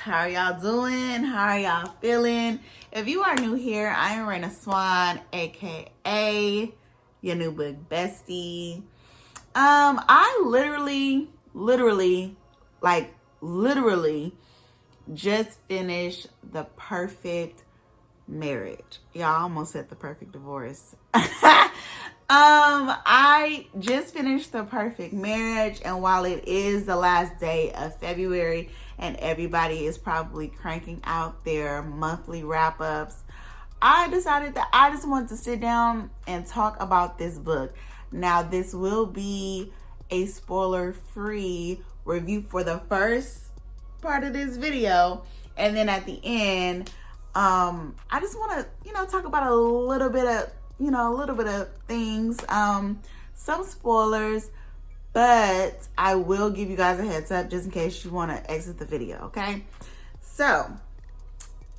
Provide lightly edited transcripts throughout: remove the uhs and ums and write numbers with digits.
How are y'all doing? How are y'all feeling? If you are new here, I am Raina Swan, aka your new book bestie. I literally just finished The Perfect Marriage. Y'all almost said The Perfect Divorce. I just finished The Perfect Marriage, and while it is the last day of February and everybody is probably cranking out their monthly wrap-ups, I decided that I just wanted to sit down and talk about this book. Now, this will be a spoiler-free review for the first part of this video, and then at the end, I just want to, talk about a little bit of things, some spoilers, but I will give you guys a heads up just in case you want to exit the video, okay? So,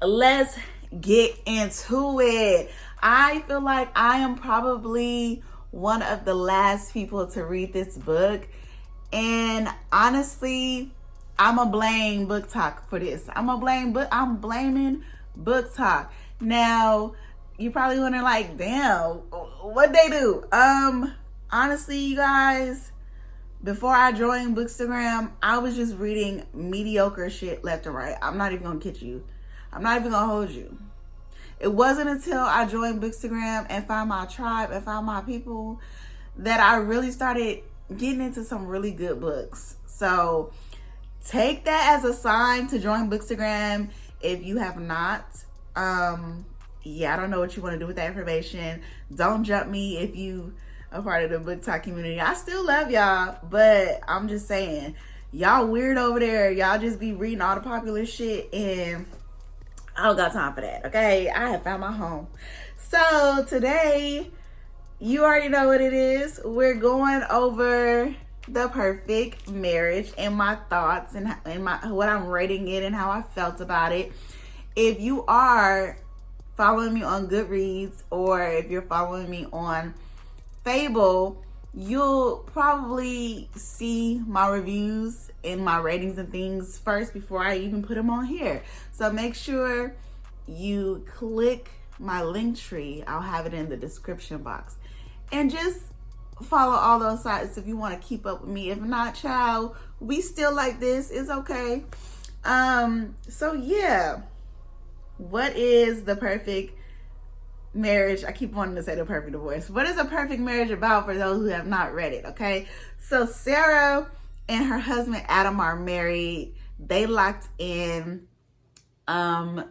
let's get into it. I feel like I am probably one of the last people to read this book, and honestly, I'm gonna blame Book Talk for this. I'm blaming Book Talk. Now, you probably wondering like, damn, what'd they do? Honestly, you guys, before I joined Bookstagram, I was just reading mediocre shit left and right. I'm not even gonna kid you. I'm not even gonna hold you. It wasn't until I joined Bookstagram and found my tribe and found my people that I really started getting into some really good books. So take that as a sign to join Bookstagram if you have not. I don't know what you want to do with that information. Don't jump me if you are part of the Book Talk community. I still love y'all, but I'm just saying, y'all weird over there. Y'all just be reading all the popular shit, and I don't got time for that, okay? I have found my home. So today, you already know what it is. We're going over The Perfect Marriage and my thoughts and what I'm rating it and how I felt about it. If you are following me on Goodreads, or if you're following me on Fable, you'll probably see my reviews and my ratings and things first before I even put them on here. So make sure you click my link tree. I'll have it in the description box. And just follow all those sites if you want to keep up with me. If not, child, we still like this. It's okay. So yeah. What is The Perfect Marriage? I keep wanting to say The Perfect Divorce. What is A Perfect Marriage about for those who have not read it, okay? So Sarah and her husband Adam are married. They locked in. Sarah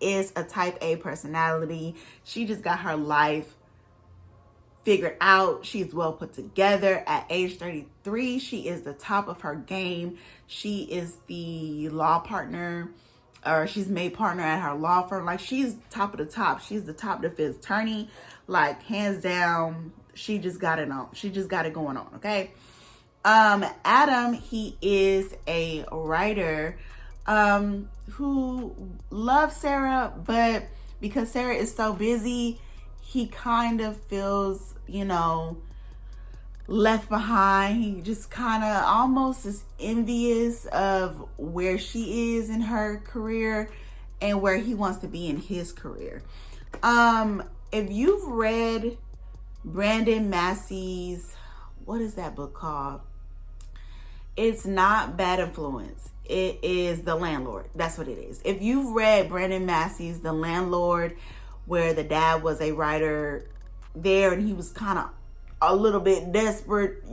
is a type A personality. She just got her life figured out. She's well put together. At age 33, she is the top of her game. She is the law partner, or she's made partner at her law firm. Like, she's top of the top. She's the top defense attorney. Like, hands down, she just got it on. She just got it going on, okay? Adam, he is a writer who loves Sarah, but because Sarah is so busy, he kind of feels, left behind. He just kind of almost is envious of where she is in her career and where he wants to be in his career. If you've read Brandon Massey's, what is that book called? It's not Bad Influence. It is The Landlord. That's what it is. If you've read Brandon Massey's The Landlord, where the dad was a writer there and he was kind of a little bit desperate,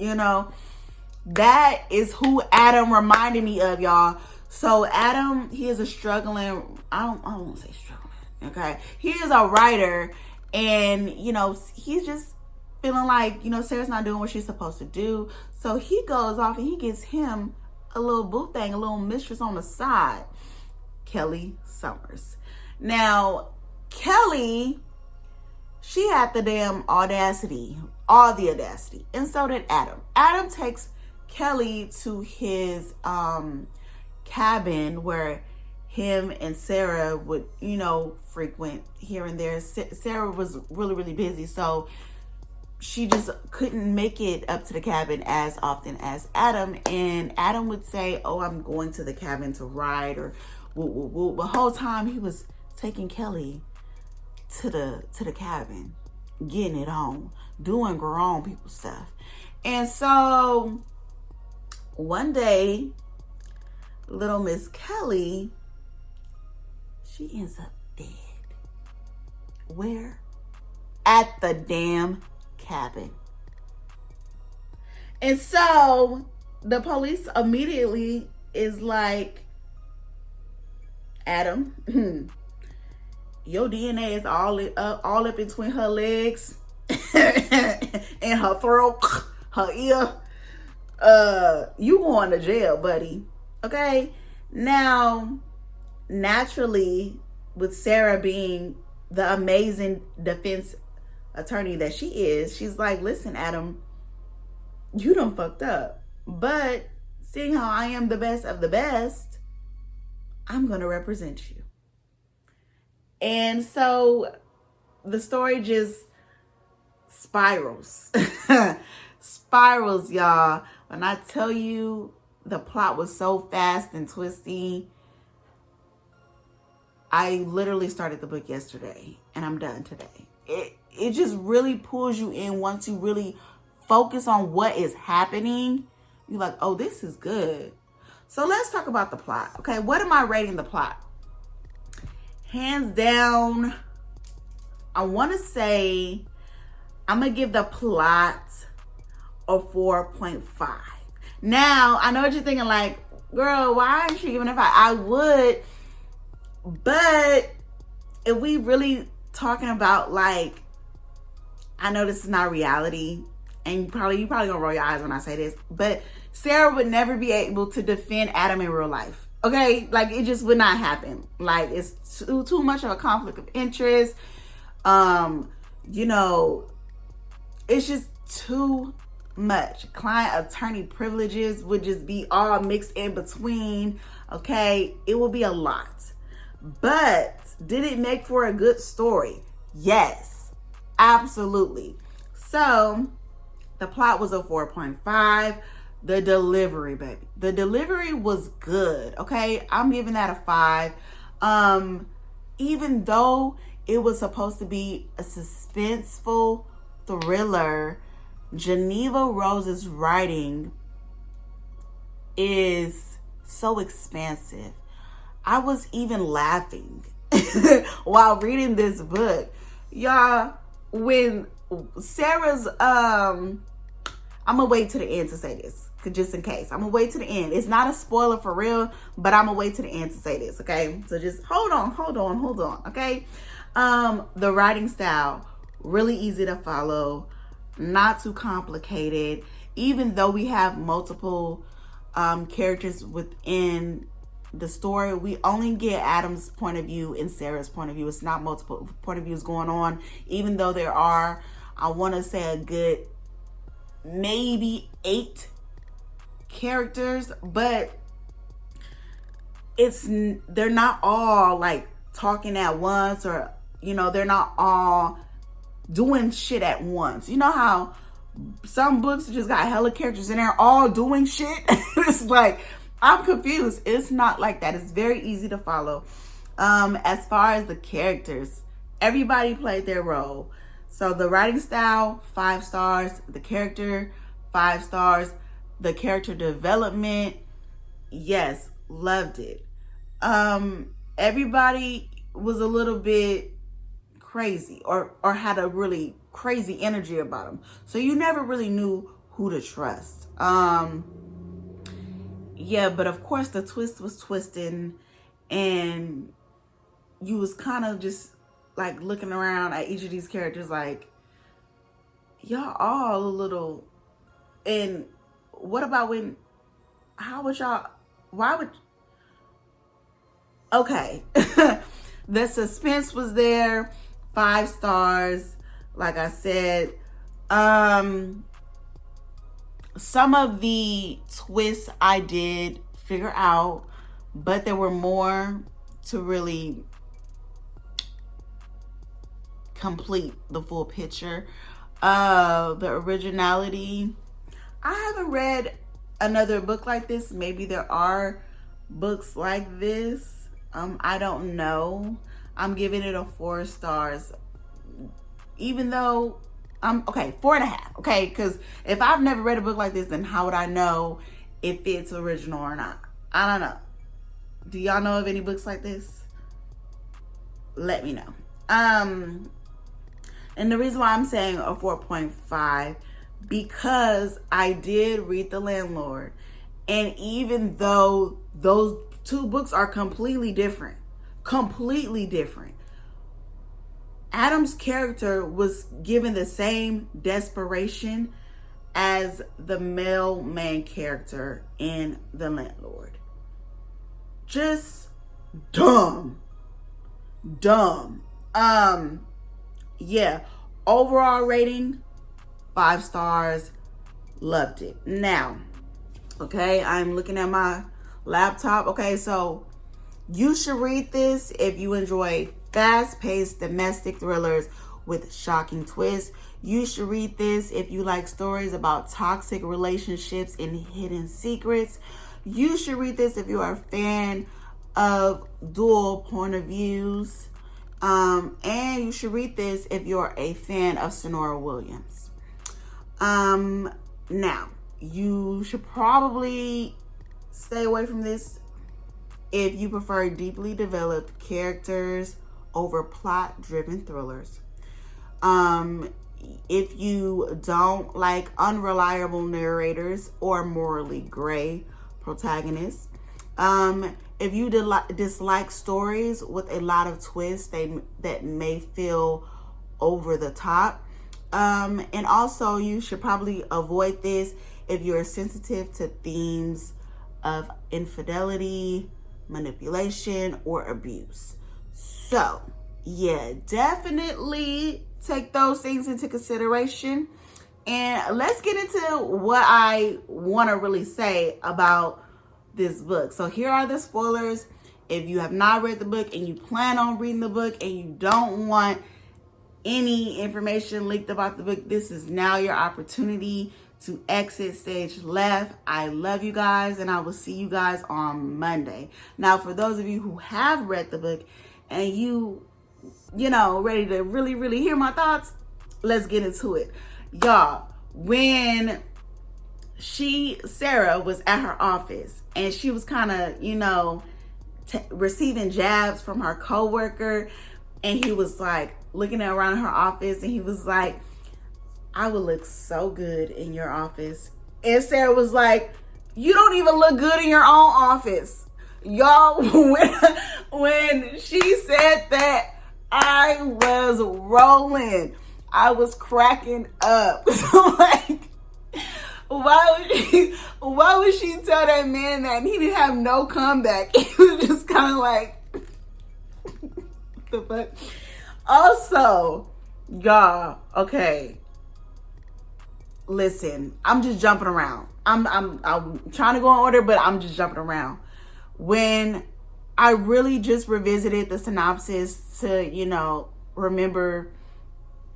that is who Adam reminded me of, y'all. So Adam, he is a struggling, I don't want to say struggling, okay? He is a writer, and, he's just feeling like, Sarah's not doing what she's supposed to do. So he goes off and he gets him a little boo thing, a little mistress on the side, Kelly Summers. Now, Kelly, she had the damn audacity, all the audacity, and so did Adam. Adam takes Kelly to his cabin where him and Sarah would, frequent here and there. Sarah was really, really busy, so she just couldn't make it up to the cabin as often as Adam. And Adam would say, oh, I'm going to the cabin to ride, or the whole time he was taking Kelly to the cabin, getting it on, doing grown people stuff. And so one day, little Miss Kelly, she ends up dead. Where? At the damn cabin. And so the police immediately is like, Adam, your DNA is all up between her legs and her throat, her ear. You going to jail, buddy. Okay? Now, naturally, with Sarah being the amazing defense attorney that she is, she's like, listen, Adam, you done fucked up. But seeing how I am the best of the best, I'm going to represent you. And so the story just spirals. Spirals, y'all. When I tell you the plot was so fast and twisty, I literally started the book yesterday and I'm done today. It just really pulls you in once you really focus on what is happening. You're like, oh, this is good. So let's talk about the plot. Okay, what am I rating the plot? Hands down, I want to say I'm going to give the plot a 4.5. Now, I know what you're thinking, like, girl, why aren't you giving it a 5? I would, but if we really talking about, like, I know this is not reality, and you probably gonna roll your eyes when I say this, but Sarah would never be able to defend Adam in real life. Okay, like, it just would not happen. Like, it's too much of a conflict of interest. You know, it's just too much. Client attorney privileges would just be all mixed in between. Okay, it will be a lot. But did it make for a good story? Yes, absolutely. So the plot was a 4.5. The delivery, baby. The delivery was good. Okay, I'm giving that a 5. Even though it was supposed to be a suspenseful thriller, Geneva Rose's writing is so expansive. I was even laughing while reading this book. Y'all, when Sarah's, I'm gonna wait to the end to say this, just in case. I'm gonna wait to the end. It's not a spoiler for real, but I'm gonna wait to the end to say this, okay? So just hold on, okay? The writing style, really easy to follow, not too complicated. Even though we have multiple characters within the story, we only get Adam's point of view and Sarah's point of view. It's not multiple point of views going on, even though there are, I want to say, a good maybe 8 characters, but they're not all like talking at once, or, you know, they're not all doing shit at once. You know how some books just got hella characters and they're all doing shit? It's like, I'm confused. It's not like that. It's very easy to follow. As far as the characters, everybody played their role. So the writing style, 5 stars. The character, 5 stars. The character development, yes, loved it. Everybody was a little bit crazy, or had a really crazy energy about them. So you never really knew who to trust. Yeah, but of course the twist was twisting, and you was kind of just like looking around at each of these characters like, y'all all a little. And what about when, how would y'all, why would, okay. The suspense was there, 5 stars. Like I said, some of the twists I did figure out, but there were more to really complete the full picture. The originality. I haven't read another book like this. Maybe there are books like this. I don't know. I'm giving it a 4 stars. Even though I'm okay, 4.5. Okay, because if I've never read a book like this, then how would I know if it's original or not? I don't know. Do y'all know of any books like this? Let me know. And the reason why I'm saying a 4.5, because I did read The Landlord, and even though those 2 books are completely different, Adam's character was given the same desperation as the male main character in The Landlord. Just dumb. Yeah. Overall rating, 5 stars. Loved it. Now, okay, I'm looking at my laptop. Okay, so you should read this if you enjoy fast-paced domestic thrillers with shocking twists. You should read this if you like stories about toxic relationships and hidden secrets. You should read this if you are a fan of dual point of views. And you should read this if you're a fan of Sonora Williams. Now, you should probably stay away from this if you prefer deeply developed characters over plot-driven thrillers. If you don't like unreliable narrators or morally gray protagonists. If you dislike stories with a lot of twists that may feel over the top. And also you should probably avoid this if you're sensitive to themes of infidelity, manipulation, or abuse. So, yeah, definitely take those things into consideration. And let's get into what I want to really say about this book. So here are the spoilers. If you have not read the book and you plan on reading the book and you don't want any information leaked about the book, this is now your opportunity to exit stage left. I love you guys, and I will see you guys on Monday. Now, for those of you who have read the book and you know, ready to really, really hear my thoughts, let's get into it. Y'all, when Sarah was at her office and she was kind of, you know, receiving jabs from her coworker, and he was like looking around her office and he was like, I would look so good in your office. And Sarah was like, you don't even look good in your own office. Y'all, when she said that, I was rolling. I was cracking up. So like, why would she tell that man that? And he didn't have no comeback. He was just kind of like, the fuck. Also, y'all, okay, listen, I'm just jumping around. I'm trying to go in order, but I'm just jumping around. When I really just revisited the synopsis to, you know, remember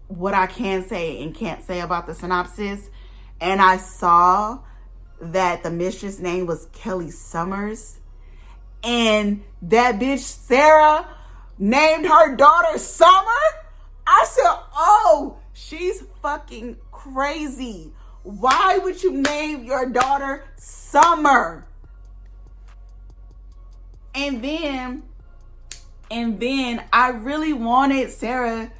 what I can say and can't say about the synopsis, and I saw that the mistress' name was Kelly Summers, and that bitch Sarah named her daughter Summer, I said, oh, she's fucking crazy. Why would you name your daughter Summer? And then I really wanted Sarah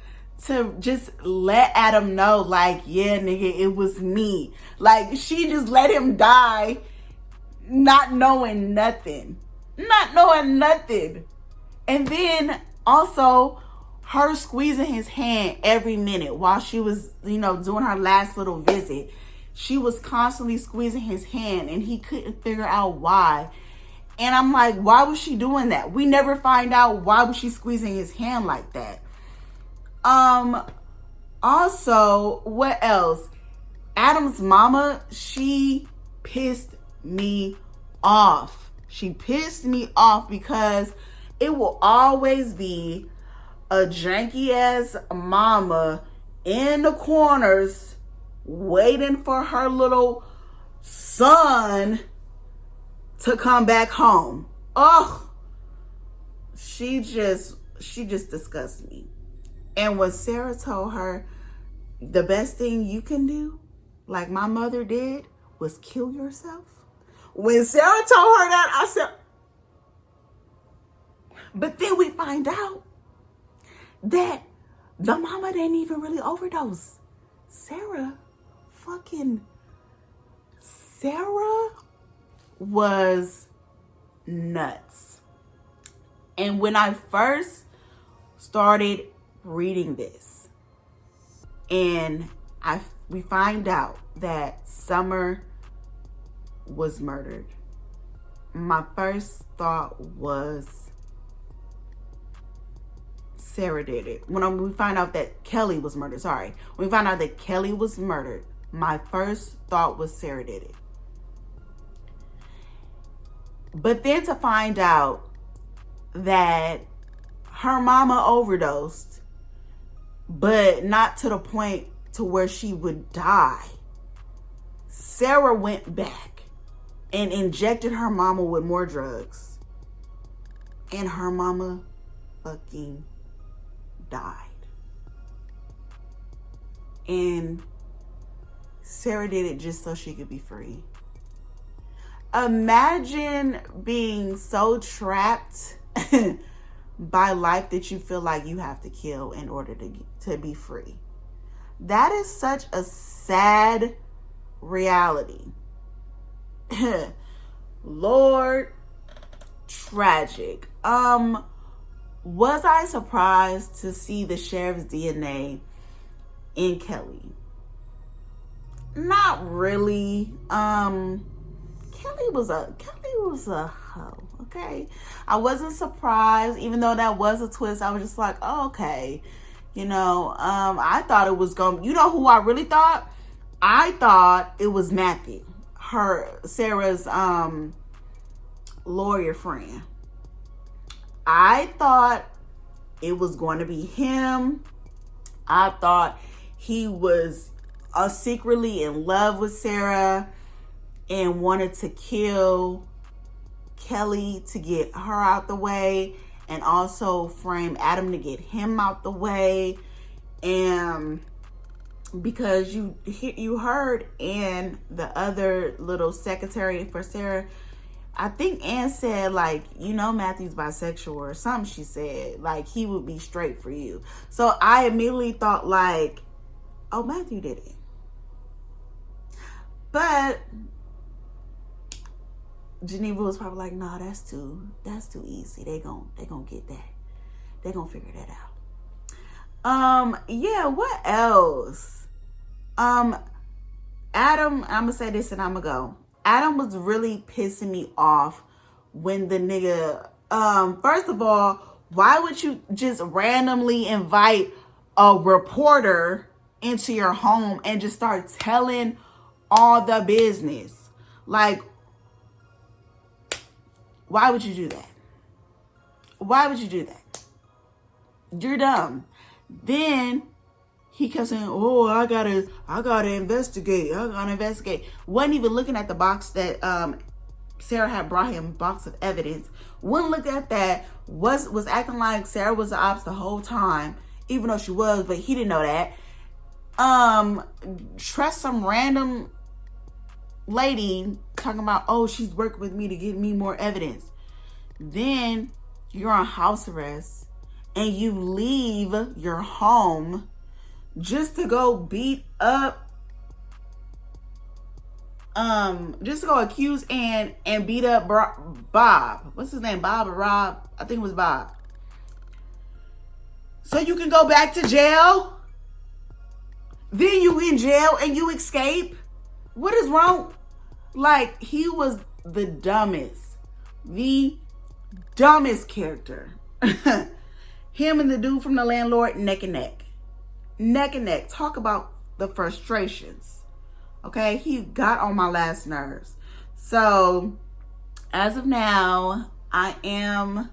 to just let Adam know, like, yeah, nigga, it was me. Like, she just let him die not knowing nothing. And then also her squeezing his hand every minute while she was, you know, doing her last little visit. She was constantly squeezing his hand and he couldn't figure out why. And I'm like, why was she doing that? We never find out why was she squeezing his hand like that. Also, what else? Adam's mama, she pissed me off. She pissed me off because it will always be a janky ass mama in the corners waiting for her little son to come back home. Oh, she just disgusts me. And when Sarah told her the best thing you can do, like my mother did, was kill yourself. When Sarah told her that, I said, but then we find out that the mama didn't even really overdose. Sarah was nuts. And when I first started reading this, and we find out that Summer was murdered, my first thought was Sarah did it. When we find out that Kelly was murdered, when we found out that Kelly was murdered, my first thought was Sarah did it. But then to find out that her mama overdosed, but not to the point to where she would die. Sarah went back and injected her mama with more drugs, and her mama fucking died. And Sarah did it just so she could be free. Imagine being so trapped by life that you feel like you have to kill in order to be free. That is such a sad reality. Lord, tragic. Was I surprised to see the sheriff's DNA in Kelly? Not really. Kelly was a hoe, okay? I wasn't surprised, even though that was a twist. I was just like, oh, okay. I thought it was you know who I really thought? I thought it was Matthew, Sarah's lawyer friend. I thought it was going to be him. I thought he was secretly in love with Sarah and wanted to kill Kelly to get her out the way, and also frame Adam to get him out the way. And because you heard Ann, the other little secretary for Sarah, I think Ann said, like, Matthew's bisexual or something. She said, like, he would be straight for you. So I immediately thought, like, oh, Matthew did it. But Geneva was probably like, no, that's too easy. They gon' get that. They gon' figure that out. Yeah, what else? Adam, I'm gonna say this and I'm gonna go. Adam was really pissing me off when the nigga, first of all, why would you just randomly invite a reporter into your home and just start telling all the business? Like, why would you do that? Why would you do that? You're dumb. Then he kept saying, oh, I gotta investigate. Wasn't even looking at the box that Sarah had brought him, box of evidence. Wouldn't look at that. Was acting like Sarah was the ops the whole time, even though she was, but he didn't know that. Trust some random lady talking about, oh, she's working with me to get me more evidence. Then you're on house arrest and you leave your home just to go beat up, just to go accuse Ann and beat up Bob. What's his name? Bob or Rob? I think it was Bob. So you can go back to jail. Then you in jail and you escape. What is wrong? Like, he was the dumbest character. Him and the dude from the landlord, neck and neck. Talk about the frustrations. Okay, he got on my last nerves. So as of now, I am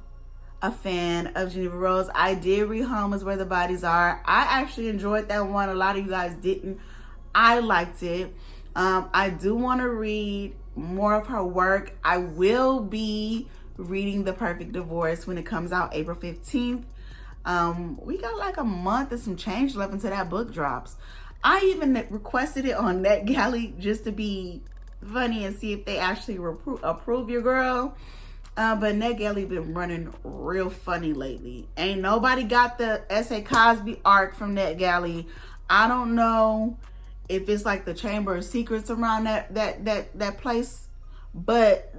a fan of Geneva Rose. I did read Home is Where the Bodies Are. I actually enjoyed that one. A lot of you guys didn't. I liked it. I do want to read more of her work. I will be reading The Perfect Divorce when it comes out April 15th. We got like a month and some change left until that book drops. I even requested it on NetGalley just to be funny and see if they actually approve your girl. But NetGalley been running real funny lately. Ain't nobody got the S.A. Cosby arc from NetGalley. I don't know if it's like the Chamber of Secrets around that place, but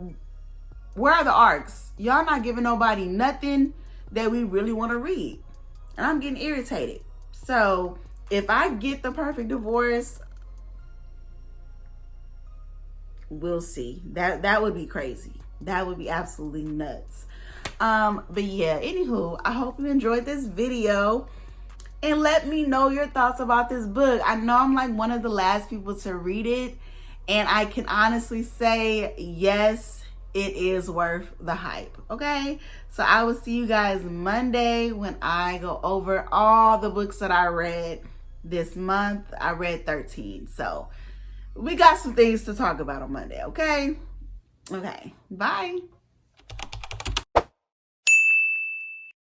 where are the arcs? Y'all not giving nobody nothing that we really want to read, and I'm getting irritated. So if I get The Perfect Divorce, we'll see. That would be crazy. That would be absolutely nuts. But yeah, anywho, I hope you enjoyed this video. And let me know your thoughts about this book. I know I'm like one of the last people to read it. And I can honestly say, yes, it is worth the hype. Okay? So I will see you guys Monday when I go over all the books that I read this month. I read 13. So we got some things to talk about on Monday. Okay? Okay. Bye.